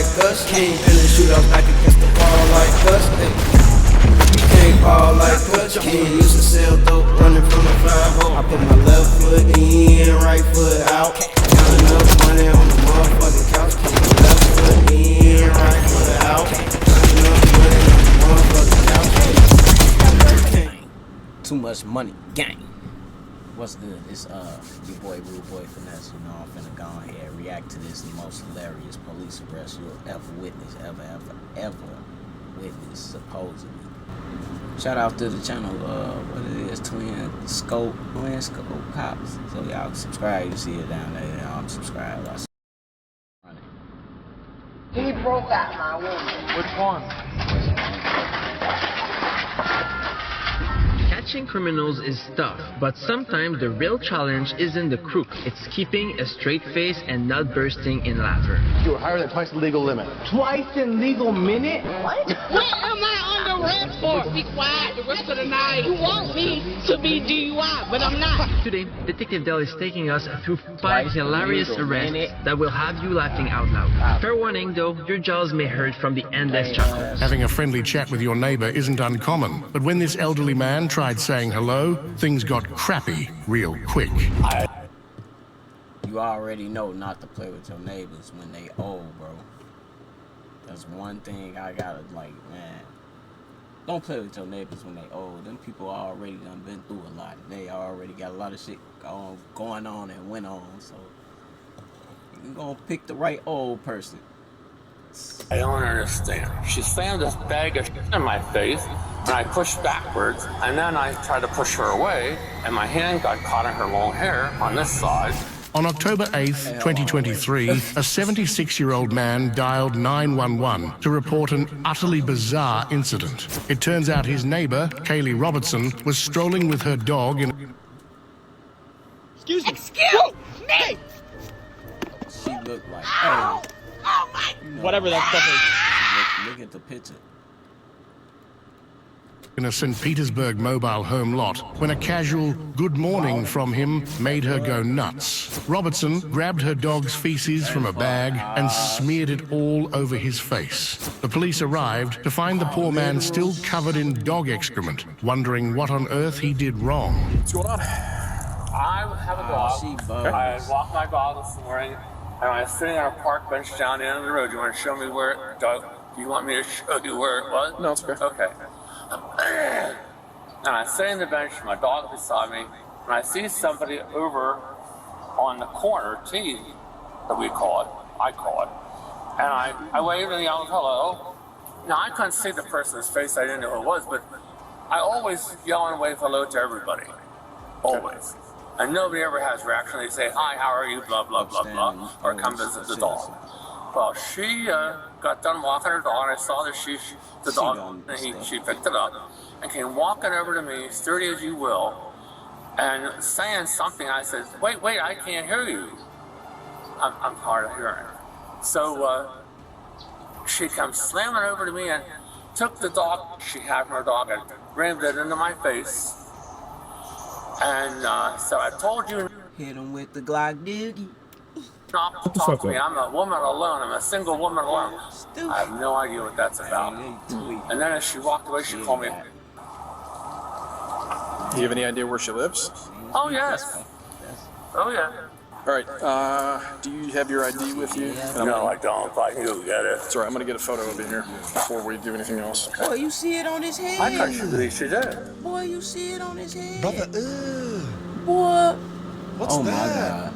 like us. King in the shootouts back against the wall like us. You can't ball like us. King used to sell dope running from the 5-0. I put my left foot in, right foot out. Counting up money on the motherfucking couch. Put my left foot in, right foot out. Counting up money on the motherfucking couch. Too much money, gang. What's good? It's your boy Rude Boy Finesse. You know, I'm finna go on here and react to this most hilarious police arrest you'll ever witness, ever witness, supposedly. Shout out to the channel, what it is, Twin Scope Cops. So y'all subscribe, you see it down there. I'm subscribed. He broke out my woman. Which one? Catching criminals is tough, but sometimes the real challenge isn't the crook. It's keeping a straight face and not bursting in laughter. You were higher than twice the legal limit. Twice in legal minute? What? What am I under arrest for? Be quiet the rest of the night. You want me to be DUI, but I'm not. Today, Detective Dell is taking us through 5 hilarious arrests that will have you laughing out loud. Fair warning though, your jaws may hurt from the endless chuckles. Having a friendly chat with your neighbor isn't uncommon, but when this elderly man tried saying hello, things got crappy real quick. You already know not to play with your neighbors when they old, bro. That's one thing I gotta, like, man. Don't play with your neighbors when they old. Them people already done been through a lot. They already got a lot of shit going on and went on. So you gonna pick the right old person. I don't understand. She slammed this bag of shit in my face, and I pushed backwards, and then I tried to push her away, and my hand got caught in her long hair on this side. On October 8th, 2023, a 76-year-old man dialed 911 to report an utterly bizarre incident. It turns out his neighbor, Kaylee Robertson, was strolling with her dog in... Excuse me! She looked like, Oh my! you know, Whatever that stuff is. look at the picture. in a St. Petersburg mobile home lot when a casual good morning from him made her go nuts. Robertson grabbed her dog's feces from a bag and smeared it all over his face. The police arrived to find the poor man still covered in dog excrement, wondering what on earth he did wrong. What's going on? I have a dog. I walked my dog this morning, and I was sitting on a park bench down the end of the road. You want to show me where it, Doug? Do you want me to show you where it was? No, it's okay. Okay. And I sit on the bench, my dog beside me, and I see somebody over on the corner, T, that we call it, I call it, and I waved and yelled hello. Now, I couldn't see the person's face, I didn't know who it was, but I always yell and wave hello to everybody. Always. And nobody ever has reaction. They say, hi, how are you, blah, blah, blah, blah, or come visit the dog. Well, she got done walking her dog, and I saw that the dog, and she picked it up, and came walking over to me, sturdy as you will, and saying something. I said, wait, I can't hear you. I'm hard of hearing. So she comes slamming over to me and took the dog she had from her dog and rammed it into my face. And so I told you, Hit him with the Glock doogie. not to talk to me. I'm a woman alone. I'm a single woman alone. I have no idea what that's about. And then as she walked away, she called me. Do you have any idea where she lives? Oh, yes. Oh, yeah. All right. Do you have your ID with you? No, I don't. I can go get it. Sorry, I'm going to get a photo of you here before we do anything else. Boy, you see it on his head. I thought you believe she did. Boy, you see it on his head. Brother, Boy. what's Oh, that? my God.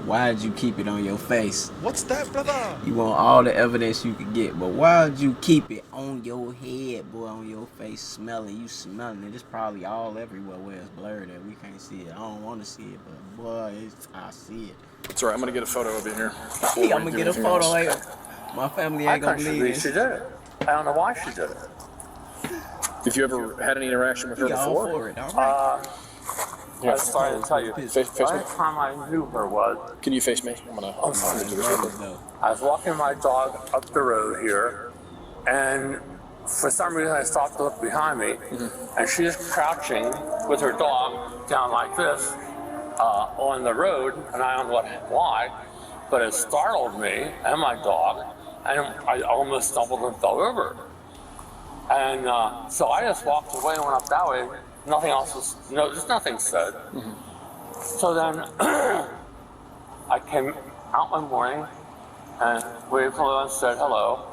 Why'd you keep it on your face? What's that, brother? You want all the evidence you could get, but why'd you keep it on your head, boy, on your face, smelling? You smelling it. It's probably all everywhere where it's blurred that we can't see it. I don't want to see it, but boy, I see it. Sorry, I'm going to get a photo of you here. Hey, I'm gonna get a photo later. My family ain't gonna believe she this. did it. I don't know why she did it. Have you ever had any interaction with her He all before? for it, all right. I was sorry to tell you. Face The me. last time I knew her was, Can you face me? I'm going to do this real quick. I was walking my dog up the road here, and for some reason I stopped to look behind me, and she's crouching with her dog down like this on the road, and I don't know why, but it startled me and my dog, and I almost stumbled and fell over. And so I just walked away and went up that way. Nothing else was, just nothing said. So then I came out one morning and waved hello and said hello.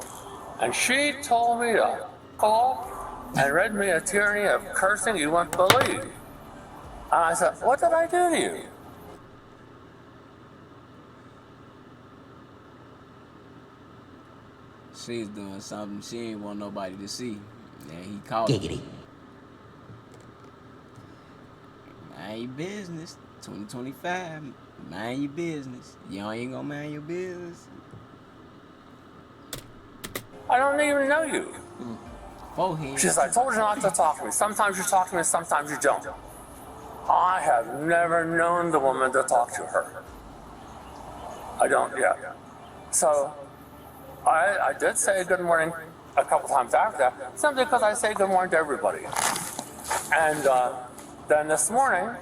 And she told me to call and read me a tyranny of cursing you wouldn't believe. And I said, what did I do to you? She's doing something she ain't want nobody to see. And he called Giggity. Mind your business. 2025. Mind your business. You ain't gonna mind your business. I don't even know you. Forehead. She says, I told you not to talk to me. Sometimes you talk to me, sometimes you don't. I have never known the woman to talk to her. I don't yet. So I did say good morning a couple times after that, simply because I say good morning to everybody. And then this morning,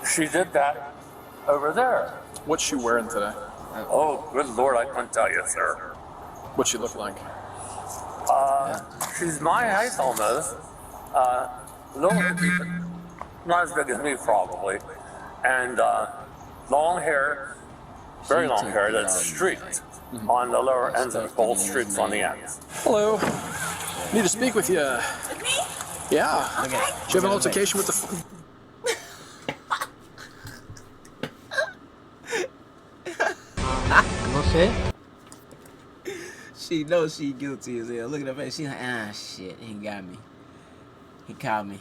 she did that over there. What's she wearing today? Oh, good Lord, I couldn't tell you, sir. What's she look like? She's my height almost. Little, not as big as me probably. And long hair, very long hair that's streaked on the lower ends and gold streaks on the ends. Hello. Need to speak with you. With me? Yeah. Okay. Do you have an altercation with the... She knows she guilty as hell. Look at her face. She's like, ah, shit. He got me. He caught me.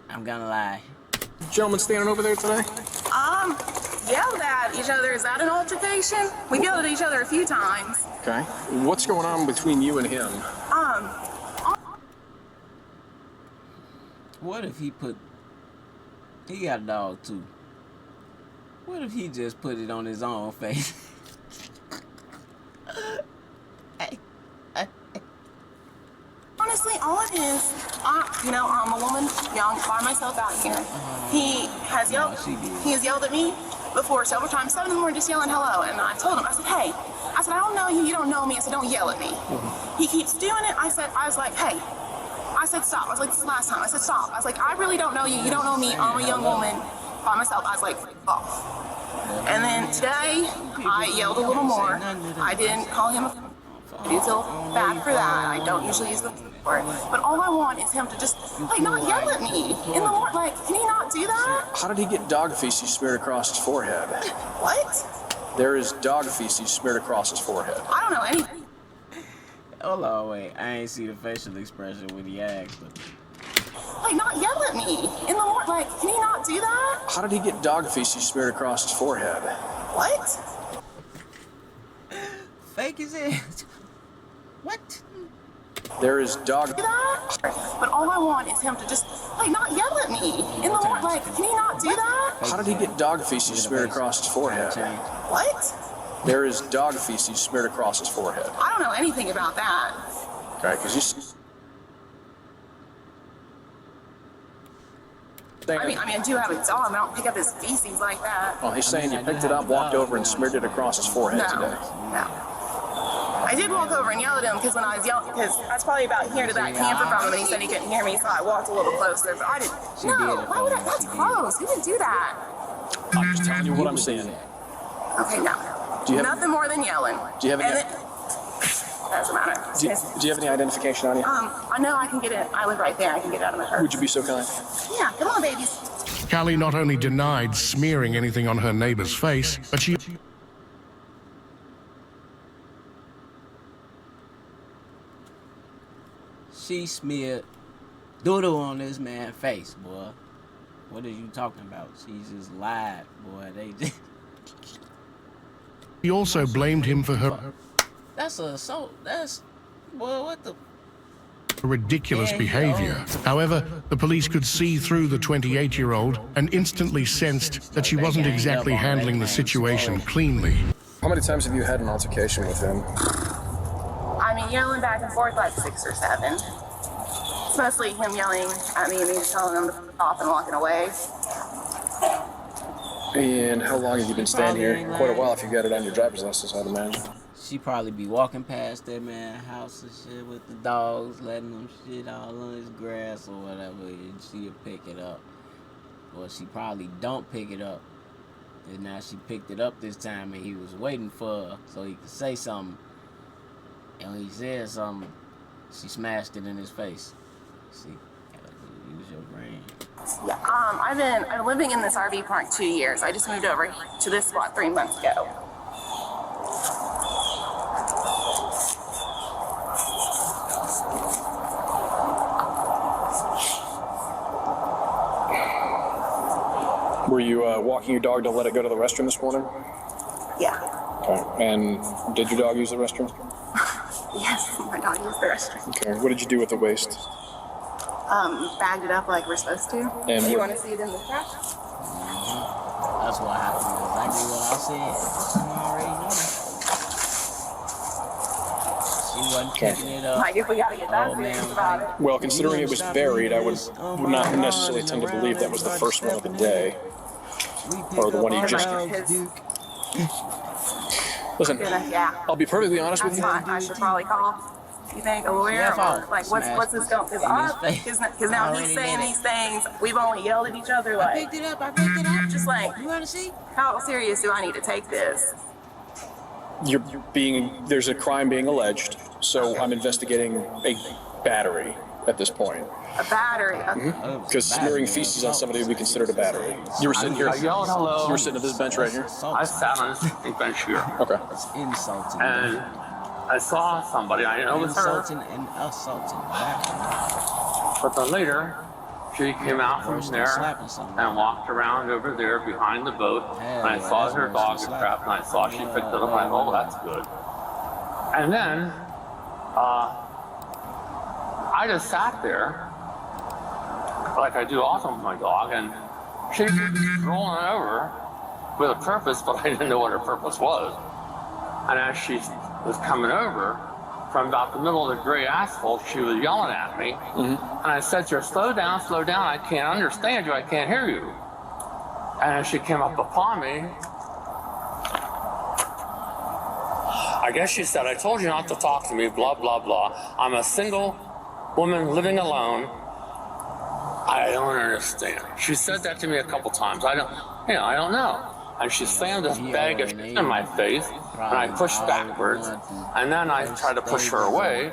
I'm gonna lie. Gentleman standing over there today? Yelled at each other. Is that an altercation? We've yelled at each other a few times. Okay. What's going on between you and him? What if he put... He got a dog, too. What if he just put it on his own face? Honestly, all it is, I'm a woman, young, by myself out here. He has yelled. He has yelled at me before several times, 7 in the morning, just yelling hello. And I told him, I said, hey, I don't know you, you don't know me. I said, don't yell at me. He keeps doing it. I was like, hey. I said, stop. I was like, this is the last time. I said, stop. I was like, I really don't know you. You don't know me. I'm a young woman by myself. I was like, off. And then today, I yelled a little more. I didn't call him a I do feel bad for that. I don't usually use the word. But all I want is him to just, not yell at me in the morning. Can he not do that? How did he get dog feces smeared across his forehead? What? There is dog feces smeared across his forehead. I don't know anything. Hold on, wait. I ain't see the facial expression when he asked him. Not yell at me in the morning. Can he not do that? How did he get dog feces smeared across his forehead? What? Fake as it. What? There is dog... That? But all I want is him to just, not yell at me in the morning. Can he not do that? How did he get dog feces smeared across his forehead? What? There is dog feces smeared across his forehead. I don't know anything about that. Okay, because you... I do have a dog. I don't pick up his feces like that. Well, he's saying you picked it up, walked over, and smeared it across his forehead today. No. I did walk over and yell at him because when I was yelling, because that's probably about here to that camper from him, and he said he couldn't hear me, so I walked a little closer. But I didn't. No, why would I? That's gross. Who would do that? I'm just telling you what I'm saying. Okay, no. Nothing more than yelling. Do you have any? Doesn't matter. Do you have any identification on you? I know I can get it. I live right there. I can get it out of my purse. Would you be so kind? Yeah, come on, babies. Callie not only denied smearing anything on her neighbor's face, but she... She smeared doodle on this man's face, boy. What are you talking about? She just lied, boy. They just... He also blamed him for her... That's assault. That's... Boy, what the... ridiculous behavior. However, the police could see through the 28-year-old and instantly sensed that she wasn't exactly handling the situation cleanly. How many times have you had an altercation with him? Yelling back and forth like 6 or 7. It's mostly him yelling at me and me telling him to f*** off and walking away. And how long have you been staying here? Quite a while if you got it on your driver's license, I'd imagine. she probably be walking past that man's house and shit with the dogs, letting them shit all on his grass or whatever, and she'll pick it up. Or she probably don't pick it up. And now she picked it up this time and he was waiting for her so he could say something. And when he said something, she smashed it in his face. See, use your brain. Yeah, I've been living in this RV park 2 years. I just moved over to this spot 3 months ago. Were you walking your dog to let it go to the restroom this morning? Yeah. Okay. And did your dog use the restroom? Yes, my dog used the restroom. Okay. What did you do with the waste? Bagged it up like we're supposed to. And you want to see it in the trash? That's what happened. Exactly what I said. You already know. She wasn't picking it up. Like if we gotta get that serious about it. Well, considering it was buried, I would not necessarily tend to believe that was the first one of the day. Or the one you just... Listen, Yeah. I'll be perfectly honest with you. I should probably call. You think a lawyer? Or, like what's this going? Because now he's saying these things. We've only yelled at each other. Like I picked it up. just like You want to see? how serious do I need to take this? There's a crime being alleged, so I'm investigating a battery at this point. A battery. Because smearing feces on somebody would be considered a battery. You were sitting here. I yelled hello. You were sitting at this bench right here. I sat on this bench here. Okay. It's insulting. And I saw somebody. I didn't know it was her. Insulting and assaulting. But then later, she came out from there and walked around over there behind the boat. And I saw her dog get trapped, and I saw she picked it up. And I thought, oh, that's good. And then I just sat there, like I do often with my dog, and she was rolling over with a purpose, but I didn't know what her purpose was. And as she was coming over, from about the middle of the gray asphalt, she was yelling at me. And I said to her, slow down, I can't understand you, I can't hear you. And as she came up upon me, I guess she said, I told you not to talk to me, blah, blah, blah. I'm a single woman living alone. I don't understand. She said that to me a couple times. I don't know. And she slammed this bag of shit in my face, and I pushed backwards, and then I tried to push her away,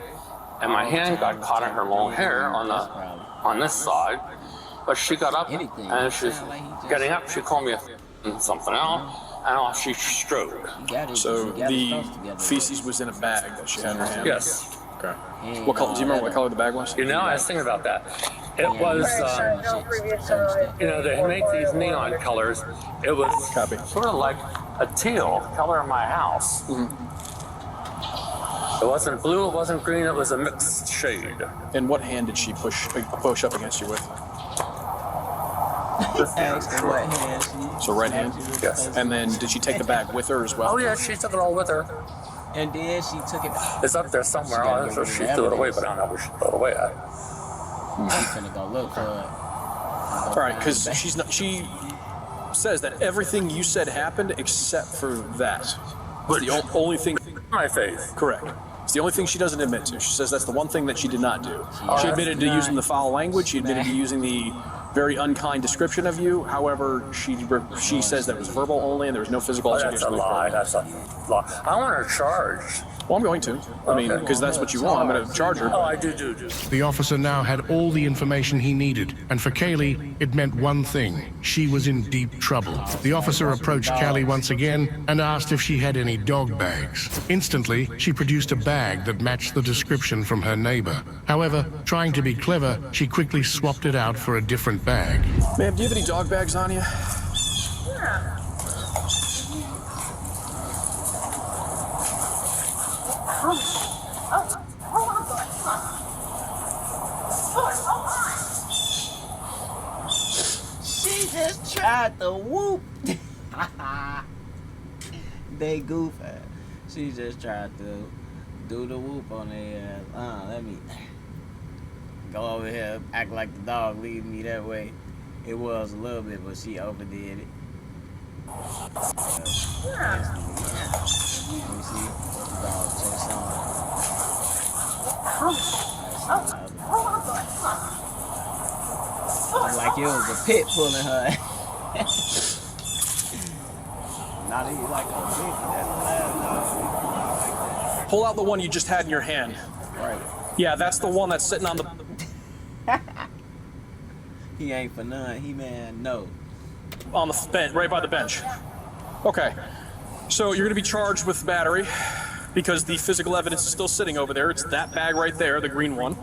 and my hand got caught in her long hair on this side. But she got up, and she's getting up. She called me something else, and off she strode. So the feces was in a bag that she had in her hand? Yes. Okay. What color? Do you remember what color the bag was? You know, I was thinking about that. It was, they make these neon colors. It was sort of like a teal color in my house. It wasn't blue, it wasn't green, it was a mixed shade. And what hand did she push up against you with? This hand. So right hand? Yes. And then did she take the bag with her as well? Oh yeah, she took it all with her. And then she took it. It's up there somewhere. I'm sure she threw it away, but I don't know where she threw it away at. She's finna go look for it. All right, because she says that everything you said happened except for that. But the only thing. My face. Correct. It's the only thing she doesn't admit to. She says that's the one thing that she did not do. She admitted to using the foul language. She admitted to using the very unkind description of you. However, she says that it was verbal only and there was no physical altercation. That's a lie. That's a lie. I want her charged. Well, I'm going to. I mean, because that's what you want. I'm going to charge her. Oh, I do. The officer now had all the information he needed, and for Kaylee, it meant one thing. She was in deep trouble. The officer approached Callie once again and asked if she had any dog bags. Instantly, she produced a bag that matched the description from her neighbor. However, trying to be clever, she quickly swapped it out for a different bag. Ma'am, do you have any dog bags on you? Yeah. Hold on. She just tried to whoop. They goof her. She just tried to do the whoop on their ass. Let me go over here, act like the dog, leave me that way. It was a little bit, but she overdid it. Let me see. Like it was a pit pulling her. Not even like a big. Pull out the one you just had in your hand. Right. Yeah, that's the one that's sitting on the... He ain't for none. He man, no. On the bench, right by the bench. Okay. So you're going to be charged with battery because the physical evidence is still sitting over there. It's that bag right there, the green one.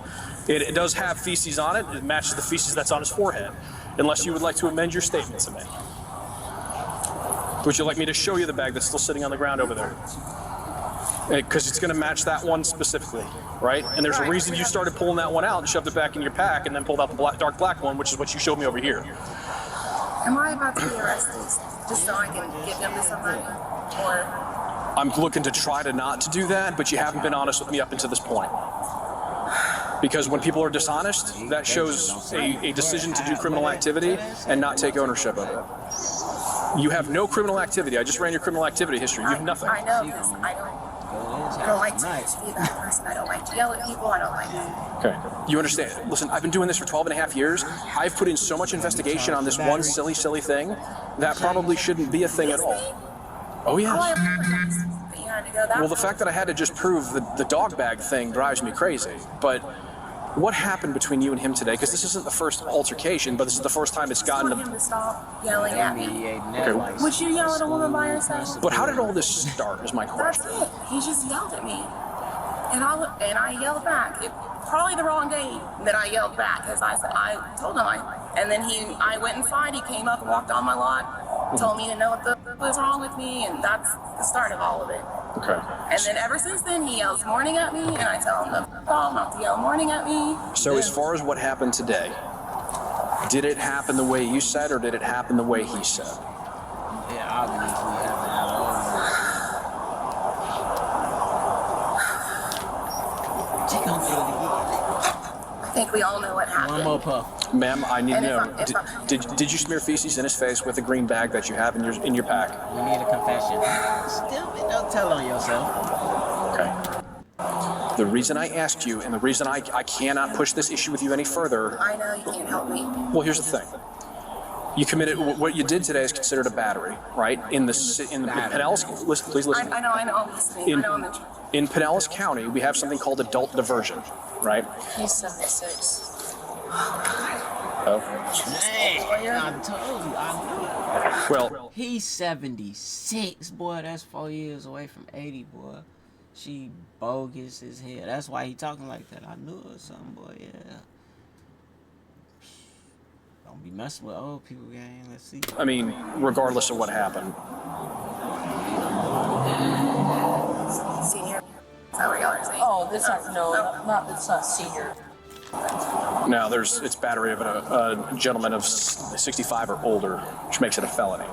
It does have feces on it. It matches the feces that's on his forehead. Unless you would like to amend your statement to me. Would you like me to show you the bag that's still sitting on the ground over there? Because it's going to match that one specifically, right? And there's a reason you started pulling that one out and shoved it back in your pack and then pulled out the dark black one, which is what you showed me over here. Am I about to be arrested just so I can give them to somebody? Or I'm looking to try to not to do that, but you haven't been honest with me up until this point. Because when people are dishonest, that shows a decision to do criminal activity and not take ownership of it. You have no criminal activity. I just ran your criminal activity history. You have nothing. I know, because I don't like to be that person. I don't like to yell at people. I don't like to. Okay. You understand. Listen, I've been doing this for 12 and a half years. I've put in so much investigation on this one silly thing that probably shouldn't be a thing at all. Oh, yeah. Well, the fact that I had to just prove the dog bag thing drives me crazy. But what happened between you and him today? Because this isn't the first altercation, but this is the first time it's gotten I told him to stop yelling at me. Okay. Would you yell at a woman by herself? But how did all this start is my question. That's it. He just yelled at me. And I yelled back. Probably the wrong day that I yelled back, because I told him and then I went inside, he came up and walked on my lot, told me to know what was wrong with me, and that's the start of all of it. Okay. And then ever since then, he yells morning at me, and I tell him not to yell morning at me. So as far as what happened today, did it happen the way you said, or did it happen the way he said? Yeah, obviously happened at all. I think we all know what happened. One more puff. Ma'am, I need to know, did you smear feces in his face with a green bag that you have in your pack? We need a confession. Stupid, don't tell on yourself. Okay. The reason I asked you, and the reason I cannot push this issue with you any further... I know you can't help me. Well, here's the thing. You committed, what you did today is considered a battery, right? In Pinellas, listen, please listen. I know, I'm listening. I know I'm interested. In Pinellas County, we have something called adult diversion, right? He's 76. Oh. Hey, I told you, I knew it. Well, he's 76, boy. That's 4 years away from 80, boy. She bogus as hell. That's why he talking like that. I knew it was something, boy. Yeah. Don't be messing with old people, gang. Let's see. I mean, regardless of what happened. Senior. Is that what y'all are saying? Oh, this is it's not senior. Now, it's battery of a gentleman of 65 or older, which makes it a felony.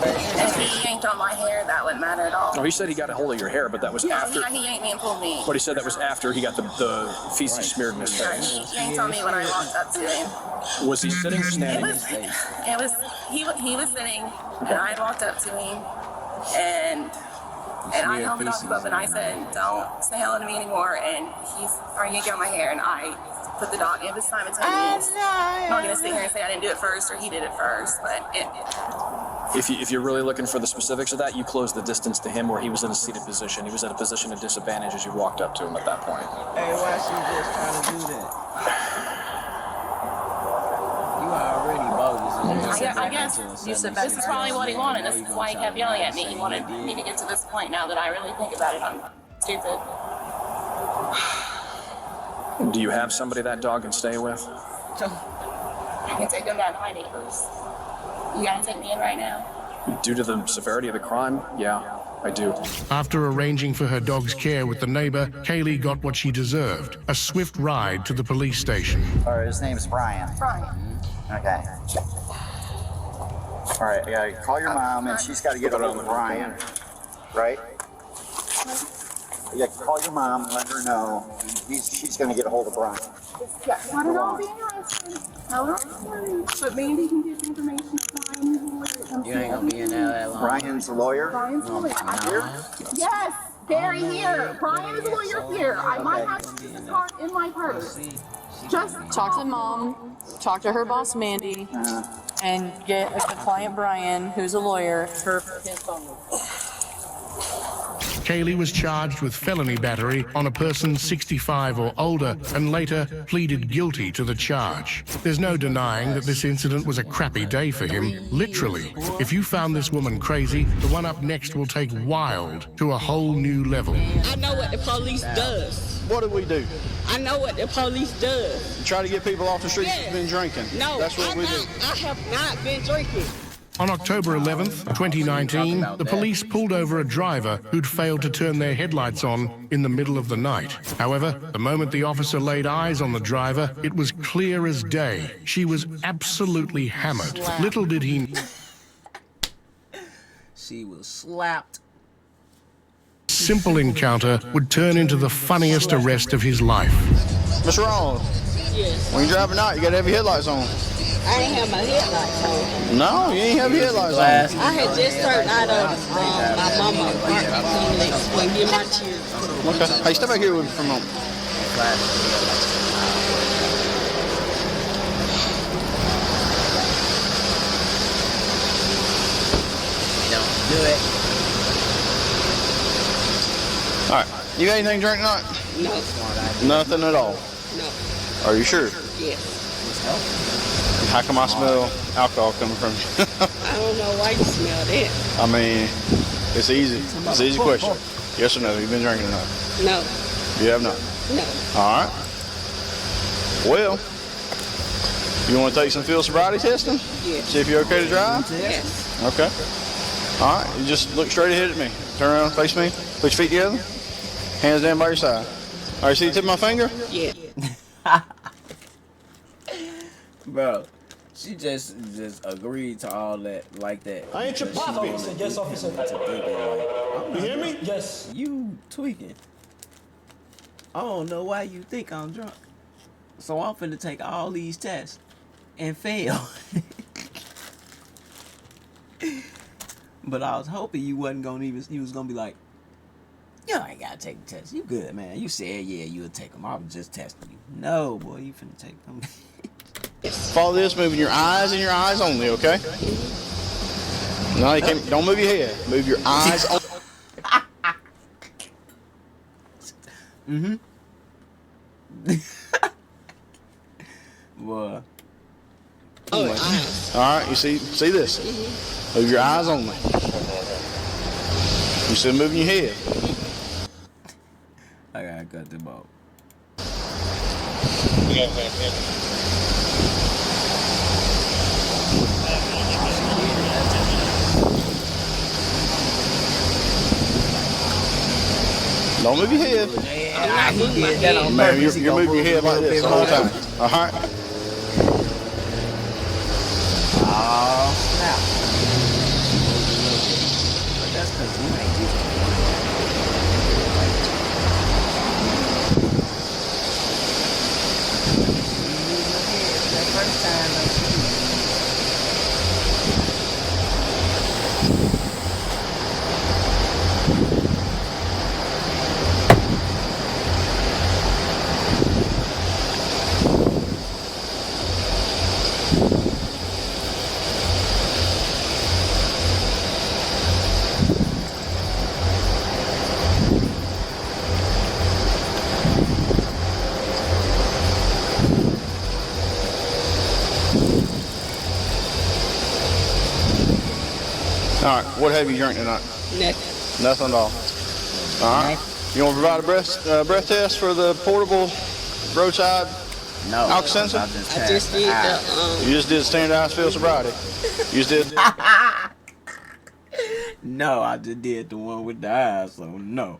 If he yanked on my hair, that wouldn't matter at all. Oh, he said he got a hold of your hair, but that was after. Yeah, he yanked me and pulled me. But he said that was after he got the feces smeared in his face. He yanked on me when I walked up to him. Was he sitting or standing? He was sitting, and I walked up to him, and I held the dog up, and I said, "Don't say hello to me anymore." And he started yanking on my hair, and I put the dog in. This time it's I'm not gonna sit here and say I didn't do it first or he did it first, but if you're really looking for the specifics of that, you closed the distance to him where he was in a seated position. He was at a position of disadvantage as you walked up to him at that point. Hey, why she just trying to do that? You already bogus. I guess this is probably what he wanted. This is why he kept yelling at me. He wanted me to get to this point. Now that I really think about it, I'm stupid. Do you have somebody that dog can stay with? I can take him down to my neighbors. You gotta take me in right now? Due to the severity of the crime, yeah, I do. After arranging for her dog's care with the neighbor, Kaylee got what she deserved, a swift ride to the police station. All right, his name's Brian. Okay. All right, I gotta call your mom, and she's got to get a hold of Brian, right? You got to call your mom, let her know. She's going to get a hold of Brian. Not at all being arrested. But maybe he can get information from You ain't gonna be in there that long. Brian's a lawyer? Brian's a lawyer. Yes. Gary, here. Brian is a lawyer here. I might have this card in my purse. Just Talk to mom, talk to her boss Mandy, and get a client Brian, who's a lawyer, his phone number. Kaylee was charged with felony battery on a person 65 or older and later pleaded guilty to the charge. There's no denying that this incident was a crappy day for him, literally. If you found this woman crazy, the one up next will take wild to a whole new level. I know what the police does. What do we do? I know what the police does. Try to get people off the streets who've been drinking. No, That's what we do. I have not been drinking. On October 11th, 2019, the police pulled over a driver who'd failed to turn their headlights on in the middle of the night. However, the moment the officer laid eyes on the driver, it was clear as day. She was absolutely hammered. Little did he... She was slapped. Simple encounter would turn into the funniest arrest of his life. Mr. Rollins, Yes. when you drive at night, you gotta have your headlights on. I ain't have my headlights on. No, you ain't have your headlights on. I had just turned out of my mama's apartment complex when get my tears. Okay. Hey, step back here with me for a moment. Don't do it. All right. You got anything to drink tonight? No. Nothing at all. No. Are you sure? Yes. How come I smell alcohol coming from you? I don't know why you smell that. I mean, it's easy. It's an easy question. Yes or no? You've been drinking tonight? No. You have not? No. All right. Well, you want to take some field sobriety testing? Yes. See if you're okay to drive? Yes. Okay. All right. You just look straight ahead at me. Turn around, face me. Put your feet together. Hands down by your side. All right. See the tip of my finger? Yeah. Bro, she just agreed to all that like that. I ain't your pop, officer. Yes, officer. You hear me? Yes. You tweaking. I don't know why you think I'm drunk. So I'm finna take all these tests and fail. But I was hoping you wasn't gonna you was gonna be like, yo, I ain't gotta take the test. You good, man. You said, yeah, you would take them. I was just testing you. No, boy, you finna take them. Follow this, moving your eyes and your eyes only, okay? No, you can't, don't move your head. Move your eyes only. Boy. All right, you see this? Move your eyes only. You still moving your head. I gotta cut them off. Don't move your head. I'm not moving my head. Man, you're moving your head like this the whole time. All right? Oh, snap. But that's because you ain't used to it. That first time, All right, what have you drank tonight? Nothing. Nothing at all. All right. You want to provide a breath test for the portable roadside alcohol sensor? I just did the, You just did standardized field sobriety. You just did. no, I just did the one with the eyes, so no.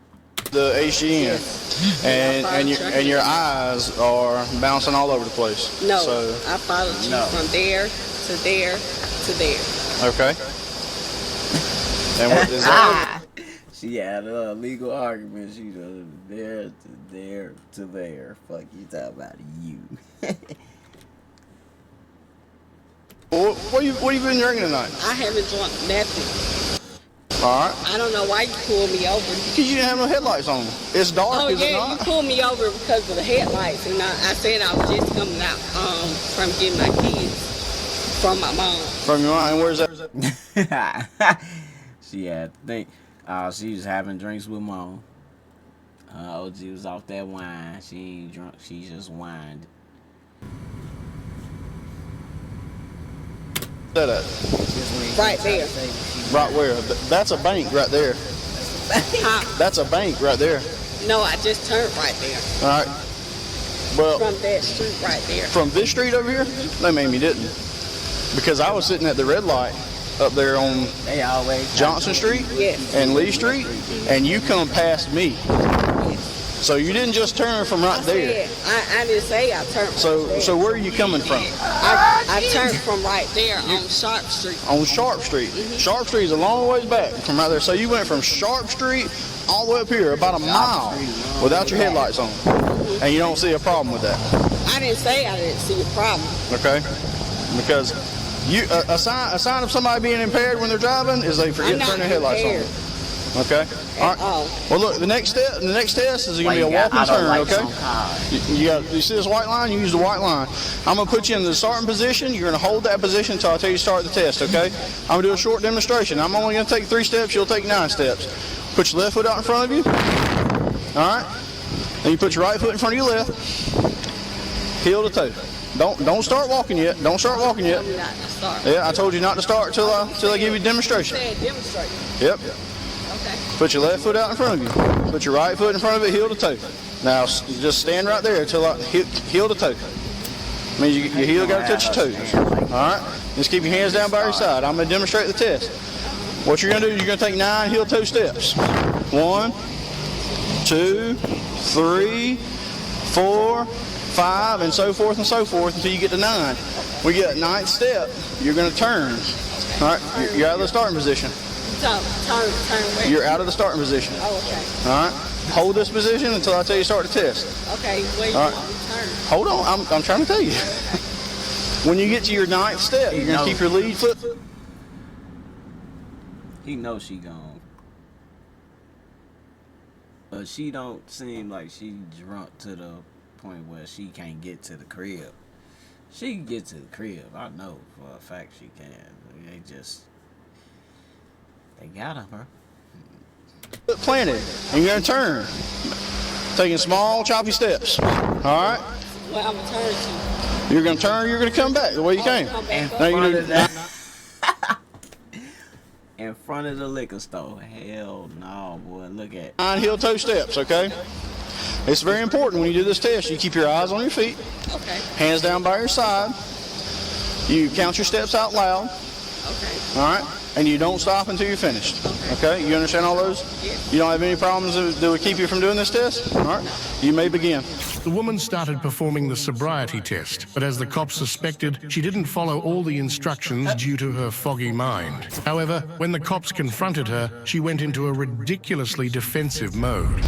The HGN, and your eyes are bouncing all over the place. No, So, I followed you from there to there to there. okay. And what is that? She had a legal argument. She was there to there to there. Fuck you talking about you. What you been drinking tonight? I haven't drunk nothing. All right. I don't know why you pulled me over. Because you didn't have no headlights on. It's dark, Oh is it yeah, not? you pulled me over because of the headlights, and I said I was just coming out from getting my kids from my mom. From your mom, and where's that? She had to think. She was having drinks with mom. OG was off that wine. She ain't drunk. She just whined. Right there. Right where? That's a bank right there. Huh? That's a bank right there. No, I just turned right there. All right. Well, From that street right there. from this street over here? No, ma'am, you didn't. Because I was sitting at the red light up there on They always Johnson Street Yes. and Lee Street, and you come past me. So you didn't just turn from right there. I didn't say I turned. So where are you coming from? I turned from right there on Sharp Street. On Sharp Street. Sharp Street is a long ways back from right there. So you went from Sharp Street all the way up here, about a mile, without your headlights on. And you don't see a problem with that. I didn't say I didn't see a problem. Okay? Because you a sign of somebody being impaired when they're driving is they forget to turn their headlights on. Okay? All right. Well, look, the next test is going to be a walking turn, okay? You see this white line? You use the white line. I'm going to put you in the starting position. You're going to hold that position until I tell you to start the test, okay? I'm going to do a short demonstration. I'm only going to take 3 steps. You'll take 9 steps. Put your left foot out in front of you. All right? Then you put your right foot in front of your left. Heel to toe. Don't start walking yet. Don't start walking yet. Yeah, I told you not to start till I give you a demonstration. Yep. Okay. Put your left foot out in front of you. Put your right foot in front of it, heel to toe. Now just stand right there until heel to toe. Means your heel got to touch your toes. All right. Just keep your hands down by your side. I'm going to demonstrate the test. What you're going to do is you're going to take 9 heel toe steps. 1, 2, 3, 4, 5, and so forth until you get to 9. When you get that 9th step, you're going to turn. All right. You're out of the starting position. Turn where? You're out of the starting position. Oh, okay. All right. Hold this position until I tell you to start the test. Okay, where you All want me to turn? Hold on. I'm trying to tell you. When you get to your 9th step, you're going to keep your lead foot. He knows she gone. But she don't seem like she drunk to the point where she can't get to the crib. She can get to the crib. I know for a fact she can. They got her. Foot planted. And you're going to turn. Taking small, choppy steps. All right? Where I'm going to turn to? You're going to turn, you're going to come back the way you came. Now you do in front of the liquor store. Hell no, boy. Look at 9 heel toe steps, okay? It's very important when you do this test. You keep your eyes on your feet. Okay. Hands down by your side. You count your steps out loud. Okay. All right? And you don't stop until you're finished. Okay? You understand all those? Yes. You don't have any problems that would keep you from doing this test? All right? You may begin. The woman started performing the sobriety test, but as the cops suspected, she didn't follow all the instructions due to her foggy mind. However, when the cops confronted her, she went into a ridiculously defensive mode.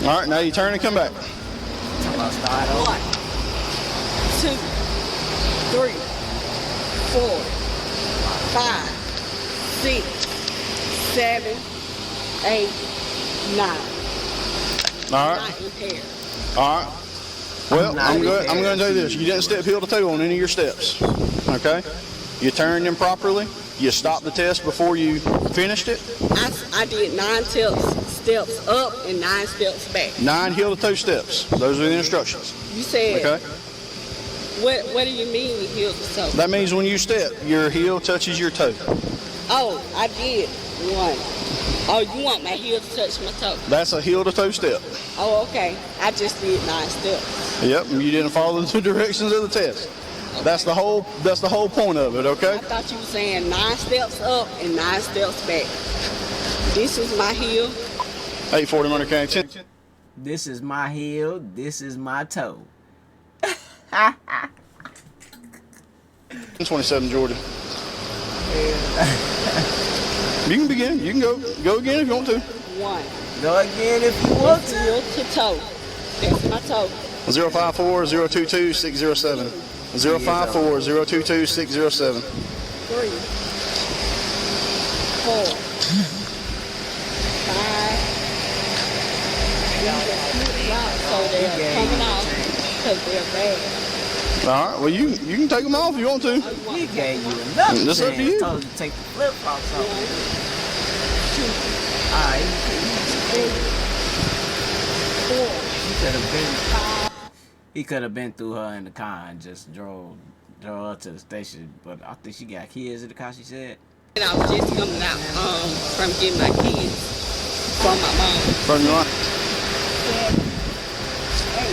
All right, now you turn and come back. 1, 2, 3, 4, 5, 6, 7, 8, 9. All right. Not impaired. All right. Well, I'm going to tell you this. You didn't step heel to toe on any of your steps. Okay? You turned them properly. You stopped the test before you finished it. I did 9 steps up and 9 steps back. 9 heel to toe steps. Those are the instructions. You said. Okay? What do you mean heel to toe? That means when you step, your heel touches your toe. Oh, I did 1. Oh, you want my heel to touch my toe? That's a heel to toe step. Oh, okay. I just did 9 steps. Yep, you didn't follow the directions of the test. Okay. That's the whole point of it, okay? I thought you were saying 9 steps up and 9 steps back. This is my heel. 840 Motor County. This is my heel. This is my toe. 27 Georgia. You can begin. You can go again if you want to. 1. Go again if you want to. Heel to toe. That's my toe. 054-022-607. 054-022-607. 3, 4, 5. So they're coming off because they're bad. All right. Well, you can take them off if you want to. He gave you enough. That's up to you. Told you to take the flip flops off. Alright. 4. He could have been through her in the car and just drove her to the station. But I think she got kids in the car. She said. And I was just coming out from getting my kids from my mom. From your mom. 7, 8.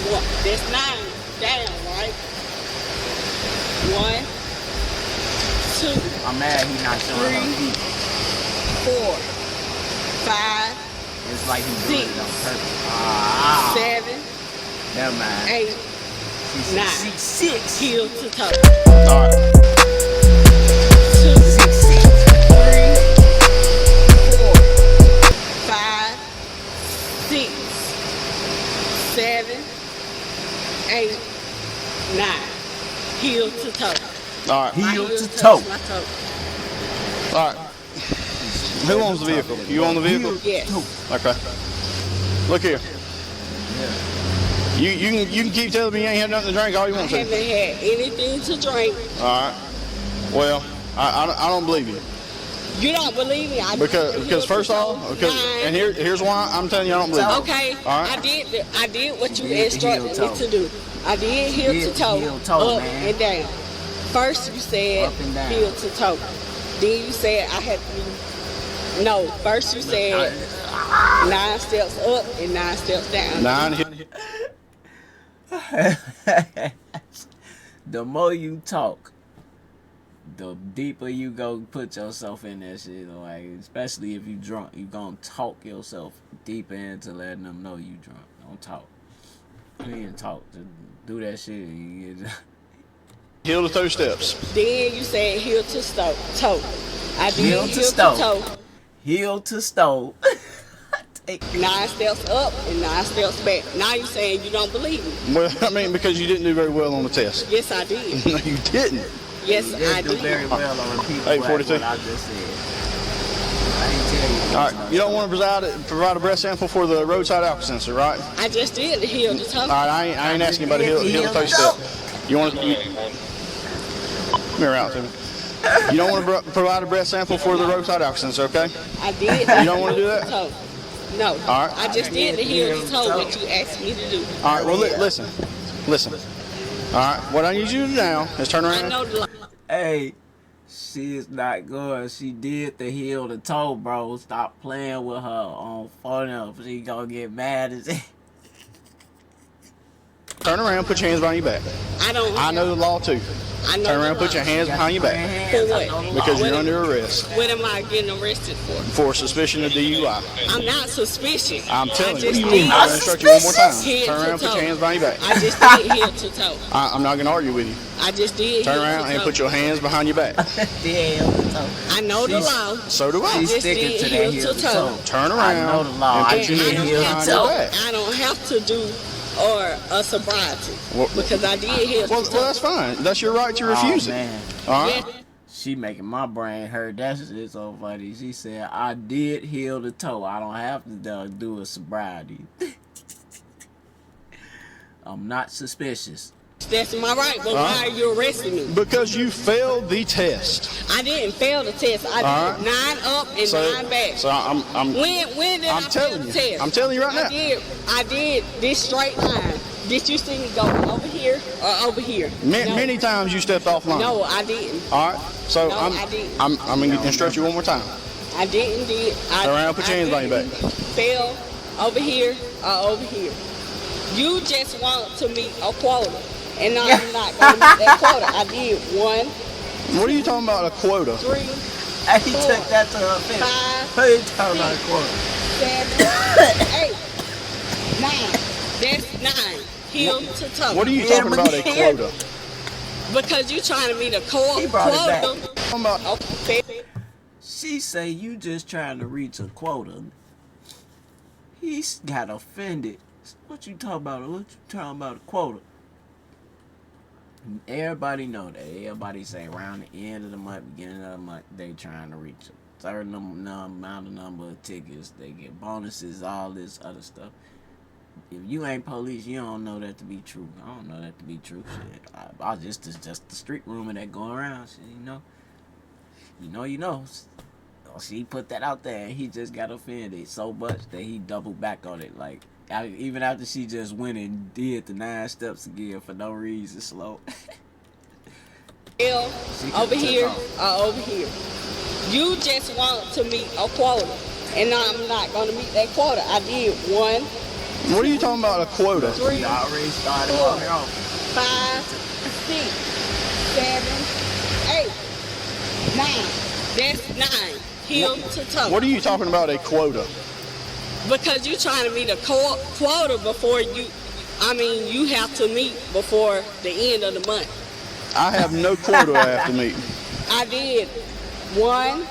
What? That's 9 down, right? 1, 2. I'm mad he not showing her feet. 4, 5. It's like he doing it on purpose. 7. Never mind. 8. 9. She's 6. Heel to toe. All right. 2, 6, 3, 4, 5, 6, 7, 8, 9. Heel to toe. All right. Heel to toe. My toe. All right. Who owns the vehicle? You own the vehicle? Yes. Okay. Look here. You can keep telling me you ain't had nothing to drink all you I want to. haven't had anything to drink. All right. Well, I don't believe you. You don't believe me? Because first off, and here's why I'm telling you I don't believe you. Okay. All right. I did what you instructed me to do. I did heel to toe, up and down. First you said heel to toe. Then you said I had to be. No, first you said 9 steps up and 9 steps down. 9. The more you talk, the deeper you go put yourself in that shit. Like, especially if you drunk, you gonna talk yourself deeper into letting them know you drunk. Don't talk. You ain't talk. Just do that shit. Heel to toe steps. Then you said heel to toe. I did heel to toe. Heel to stove. 9 steps up and 9 steps back. Now you saying you don't believe me? Well, I mean, because you didn't do very well on the test. Yes, I did. No, you didn't. Yes, I do did. very well on repeating 842. what I just said. I didn't tell you. All right. You don't want to provide a breath sample for the roadside alcohol sensor, right? I just did the heel to toe. All right. I ain't asking you about the heel to toe step. You want to? Come here out to me. You don't want to provide a breath sample for the roadside alcohol sensor, okay? I did. You don't want to do that? No. All right. I just did the heel to toe what you asked me to do. All right. Well, listen. All right. What I need you to do now is turn around. I know the. Hey, she is not good. She did the heel to toe, bro. Stop playing with her on phone. She gonna get mad as it. Turn around. Put your hands behind your back. I know the law too. Turn around, put your hands behind your back. For what? Because you're under arrest. What am I getting arrested for? For suspicion of DUI. I'm not suspicious. I'm telling you. I'm I'm going to instruct you one more time. Heel Turn to around, put toe. your hands behind your back. I just did heel to toe. I'm not going to argue with you. I just did Turn heel around to and toe. put your hands behind your back. I know the law. So do I. I just did heel to toe. Turn around I know the law. and put your hands behind your back. I don't have to do or a sobriety because I did heel to toe. Well, that's fine. That's your right to refuse it. Man. All right. Yeah. She making my brain hurt. That shit so funny. She said, I did heel to toe. I don't have to do a sobriety. I'm not suspicious. That's my right, but why are you arresting me? Because you failed the test. I didn't fail the test. I did 9 up and 9 back. So I'm When did I fail the test? I'm telling you right now. I did this straight line. Did you see me go over here or over here? Many times you stepped off line. No, I didn't. All right. So No, I didn't. I'm going to instruct you one more time. I didn't. Turn around, put your hands behind your back. Fail over here or over here. You just want to meet a quota, and I'm not going to meet that quota. I did 1. What are you talking about, a quota? 3. He took that to her face. 5. Who you talking about a quota? 7, 8, 9. That's 9. Heel to toe. What are you talking about, a quota? Because you trying to meet a quota. She say you just trying to reach a quota. He got offended. What you talking about? What you talking about a quota? Everybody know that. Everybody say around the end of the month, beginning of the month, they trying to reach a certain number of tickets. They get bonuses, all this other stuff. If you ain't police, you don't know that to be true. I don't know that to be true. Shit, I just the street rumor that going around. Shit, you know. She put that out there, and he just got offended so much that he doubled back on it. Like, even after she just went and did the 9 steps again for no reason, slow. Over here or over here. You just want to meet a quota, and I'm not going to meet that quota. I did 1. What are you talking about, a quota? 3, 4, 5, 6, 7, 8, 9. That's 9. Heel to toe. What are you talking about, a quota? Because you're trying to meet a quota before you have to meet before the end of the month. I have no quota I have to meet. I did 1.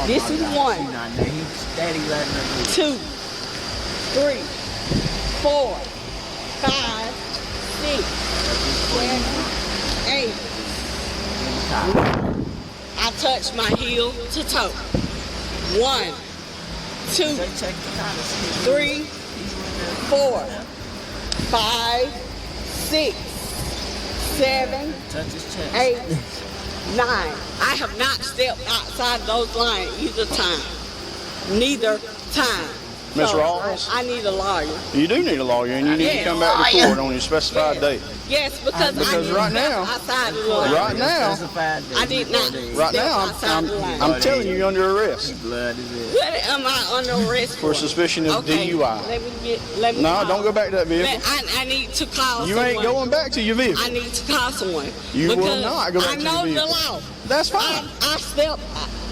This is 1. 2, 3, 4, 5, 6, 7, 8. I touch my heel to toe. 1, 2, 3, 4, 5, 6, 7, 8, 9. I have not stepped outside those lines neither time. Miss So, Rawls? I need a lawyer. You do need a lawyer, and you need to come back to court on your specified date. Yes, because I need right now, outside the line. right now, I did not. right now, I'm telling you, you're under arrest. What am I under arrest for? Suspicion of DUI. Let me No, call. don't go back to that vehicle. I need to call You someone. ain't going back to your vehicle. I need to call someone. You will because not go back to your I know vehicle. the law. That's fine. I stepped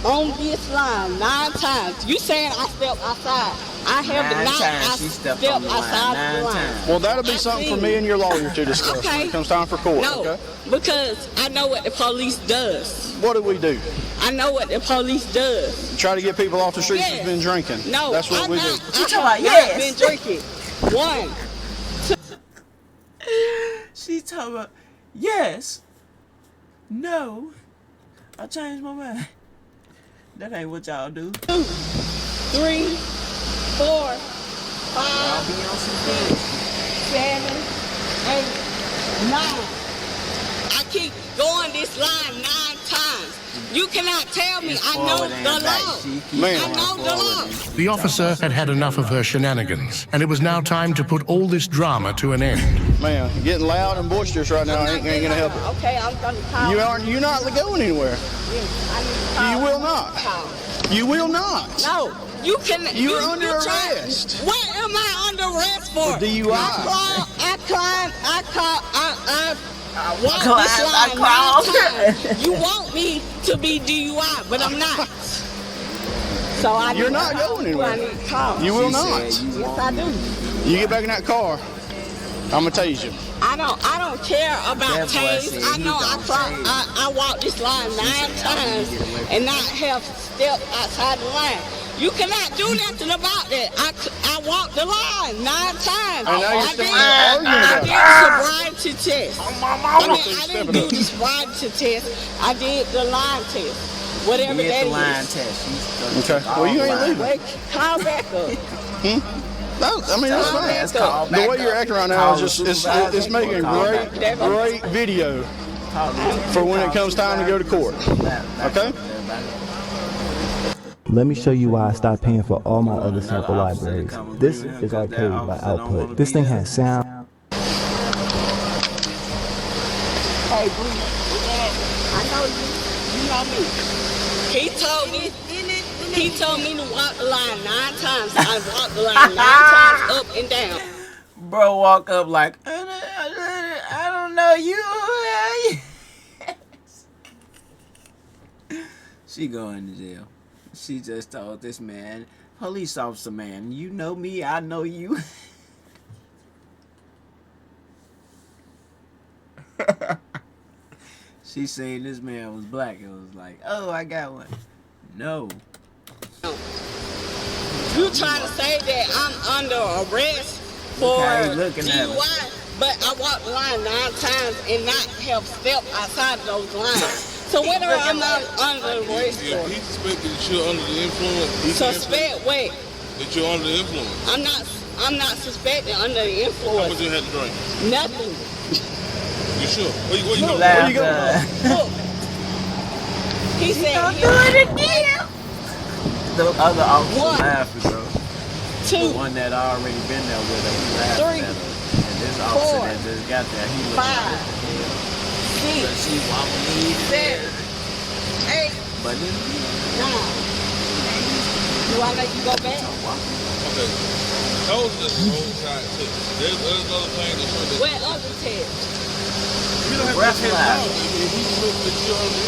on this line 9 times. You saying I stepped outside. I have not. I stepped outside the line. Well, that'll be something for me and your lawyer to discuss when it comes time for court. No, okay? because I know what the police does. What do we do? I know what the police does. Try to get people off the streets that's been drinking. No, that's what we do. I have not been drinking. 1, 2. She talking about yes. No. I changed my mind. That ain't what y'all do. 2, 3, 4, 5, 6, 7, 8, 9. I keep going this line 9 times. You cannot tell me I know the law. I know the law. The officer had had enough of her shenanigans, and it was now time to put all this drama to an end. Man, getting loud and boisterous right now ain't gonna help it. Okay, I'm gonna call. You're not going anywhere. Yes, I need to call. You will not. You will not. No. You can. You're under arrest. What am I under arrest for? DUI. I walked this line 9 times. You want me to be DUI, but I'm not. So I. You're not going anywhere. I need to call. You will not. Yes, I do. You get back in that car, I'm gonna tase you. I don't care about tase. I know I walked this line 9 times and not have stepped outside the line. You cannot do nothing about that. I walked the line 9 times. And now you're I did sobriety test. I didn't do the sobriety test. I did the line test. Whatever that is. The line test. Okay. Well, you ain't leaving. Wait, call back up. No, I mean, that's fine. The way you're acting right now is just, it's making great video for when it comes time to go to court. Okay? Let me show you why I stopped paying for all my other sample libraries. This is arcade by Output. This thing has sound. Hey, Bree, I know you. You know me. He told me to walk the line 9 times. I walked the line 9 times up and down. Bro walk up like, I don't know you. She going to jail. She just told this man, police officer man, you know me, I know you. She seen this man was black. It was like, oh, I got one. No. You trying to say that I'm under arrest for DUI, but I walked the line 9 times and not have stepped outside of those lines. So whether I'm not under arrest for. He suspected that you're under the influence. Suspect what? That you're under the influence. I'm not suspecting under the influence. How much you had to drink? Nothing. You sure? Where you going? Where you going? Look. He said he'll do it again. The other officer 1, laughing, bro. 2, The one that already been there with her, he laughing 3, at her. And this officer that just got there, he was 5, 6, she walking me 7, 8, but then 9. Do I let you go back? Okay. Those are the wrong side tips. There's other things that show that. What other tips? You don't have to tell him. If he looked that you're under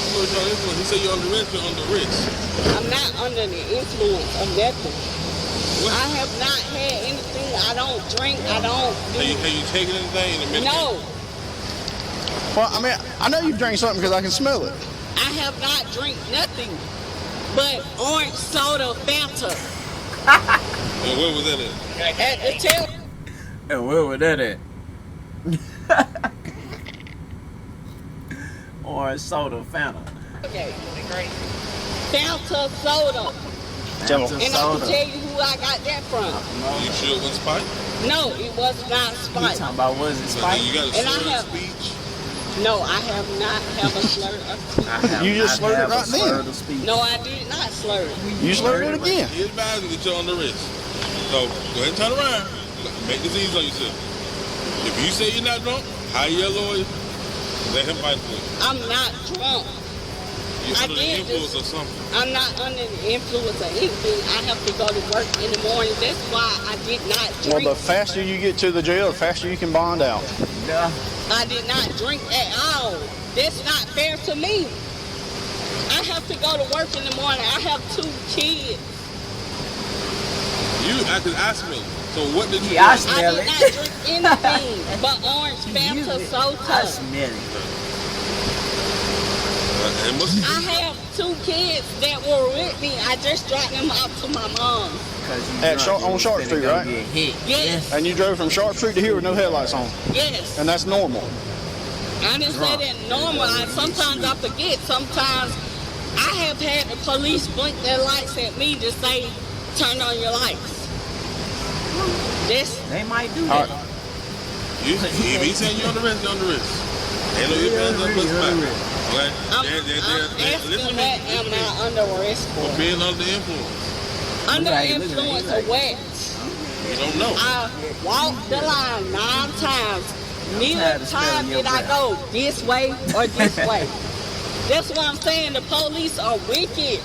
influence, he said you're under risk, you're under risk. I'm not under the influence of nothing. I have not had anything. I don't drink. I don't do. Have you taken anything in a minute? No. Well, I mean, I know you drank something because I can smell it. I have not drank nothing but orange soda Fanta. And where was that at? At the tail. And where was that at? Orange soda Fanta. Okay. Fanta soda. And I can tell you who I got that from. You sure it was Spike? No, it was not Spike. You talking about was it Spike? You got a slurred speech? No, I have not have a slur of You just slurred it right then. No, I did not slur it. You slurred it again. He advising that you're on the risk. So go ahead and turn around. Make this easy on yourself. If you say you're not drunk, hire your lawyer. Let him fight for you. I'm not drunk. You're under the influence of something. I'm not under the influence of anything. I have to go to work in the morning. That's why I did not drink. Well, the faster you get to the jail, the faster you can bond out. Yeah. I did not drink at all. That's not fair to me. I have to go to work in the morning. I have 2 kids. You acted asthma. So what did you do? I did not drink anything but orange Fanta soda. I smell it. I have 2 kids that were with me. I just dropped them off to my mom. On Sharp Street, right? Yes. And you drove from Sharp Street to here with no headlights on? Yes. And that's normal? I didn't say that normal. Sometimes I forget. Sometimes I have had the police blink their lights at me to say, turn on your lights. They might do that. If he's saying you're on the risk, you're on the risk. Ain't no ifs, ands, or buts about it. Okay? I'm asking that am I under arrest for? For being under the influence. Under the influence of what? You don't know. I walked the line 9 times. Neither time did I go this way or this way. That's what I'm saying. The police are wicked.